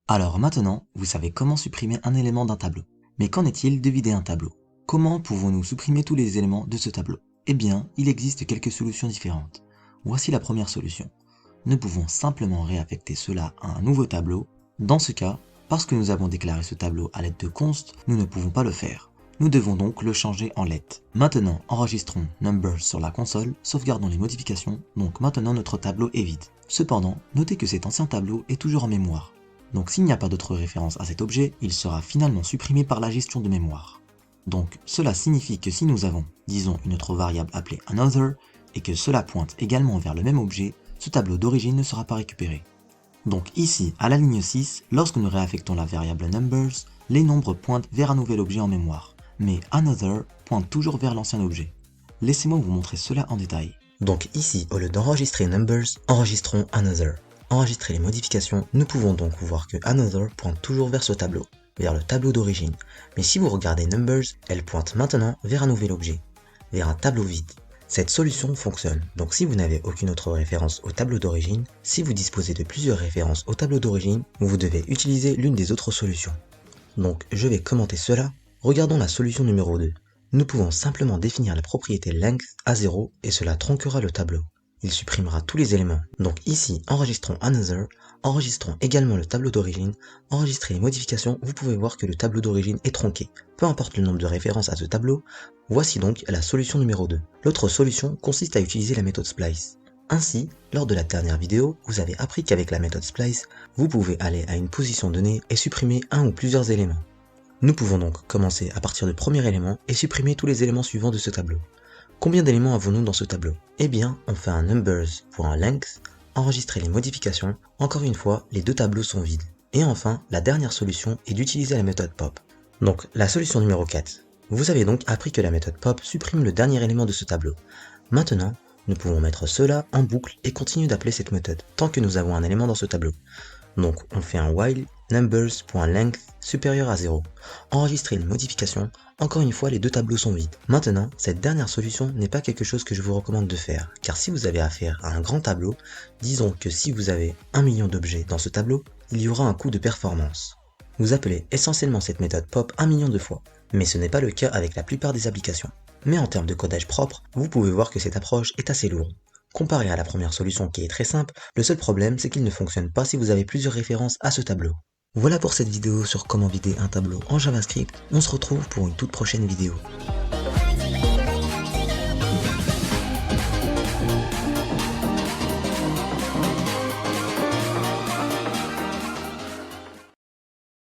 Alors maintenant, vous savez comment supprimer un élément d'un tableau. Mais qu'en est-il de vider un tableau? Comment pouvons-nous supprimer tous les éléments de ce tableau? Eh bien, il existe quelques solutions différentes. Voici la première solution. Nous pouvons simplement réaffecter cela à un nouveau tableau. Dans ce cas, parce que nous avons déclaré ce tableau à l'aide de const, nous ne pouvons pas le faire. Nous devons donc le changer en let. Maintenant, enregistrons numbers sur la console, sauvegardons les modifications, donc maintenant notre tableau est vide. Cependant, notez que cet ancien tableau est toujours en mémoire. Donc s'il n'y a pas d'autre référence à cet objet, il sera finalement supprimé par la gestion de mémoire. Donc cela signifie que si nous avons, disons, une autre variable appelée another, et que cela pointe également vers le même objet, ce tableau d'origine ne sera pas récupéré. Donc ici, à la ligne 6, lorsque nous réaffectons la variable numbers, les nombres pointent vers un nouvel objet en mémoire, mais another pointe toujours vers l'ancien objet. Laissez-moi vous montrer cela en détail. Donc ici, au lieu d'enregistrer numbers, enregistrons another. Enregistrer les modifications, nous pouvons donc voir que another pointe toujours vers ce tableau, vers le tableau d'origine. Mais si vous regardez numbers, elle pointe maintenant vers un nouvel objet, vers un tableau vide. Cette solution fonctionne, donc si vous n'avez aucune autre référence au tableau d'origine, si vous disposez de plusieurs références au tableau d'origine, vous devez utiliser l'une des autres solutions. Donc je vais commenter cela. Regardons la solution numéro 2. Nous pouvons simplement définir la propriété length à 0 et cela tronquera le tableau. Il supprimera tous les éléments. Donc ici, enregistrons another, enregistrons également le tableau d'origine, enregistrer les modifications, vous pouvez voir que le tableau d'origine est tronqué. Peu importe le nombre de références à ce tableau, voici donc la solution numéro 2. L'autre solution consiste à utiliser la méthode splice. Ainsi, lors de la dernière vidéo, vous avez appris qu'avec la méthode splice, vous pouvez aller à une position donnée et supprimer un ou plusieurs éléments. Nous pouvons donc commencer à partir du premier élément et supprimer tous les éléments suivants de ce tableau. Combien d'éléments avons-nous dans ce tableau? Eh bien, on fait un numbers.length, enregistrer les modifications, encore une fois, les deux tableaux sont vides. Et enfin, la dernière solution est d'utiliser la méthode pop. Donc, la solution numéro 4. Vous avez donc appris que la méthode pop supprime le dernier élément de ce tableau. Maintenant, nous pouvons mettre cela en boucle et continuer d'appeler cette méthode, tant que nous avons un élément dans ce tableau. Donc, on fait un while numbers.length supérieur à 0. Enregistrer une modification, encore une fois les deux tableaux sont vides. Maintenant, cette dernière solution n'est pas quelque chose que je vous recommande de faire, car si vous avez affaire à un grand tableau, disons que si vous avez 1 million d'objets dans ce tableau, il y aura un coût de performance. Vous appelez essentiellement cette méthode pop 1 million de fois, mais ce n'est pas le cas avec la plupart des applications. Mais en termes de codage propre, vous pouvez voir que cette approche est assez lourde. Comparé à la première solution qui est très simple, le seul problème c'est qu'il ne fonctionne pas si vous avez plusieurs références à ce tableau. Voilà pour cette vidéo sur comment vider un tableau en JavaScript, on se retrouve pour une toute prochaine vidéo.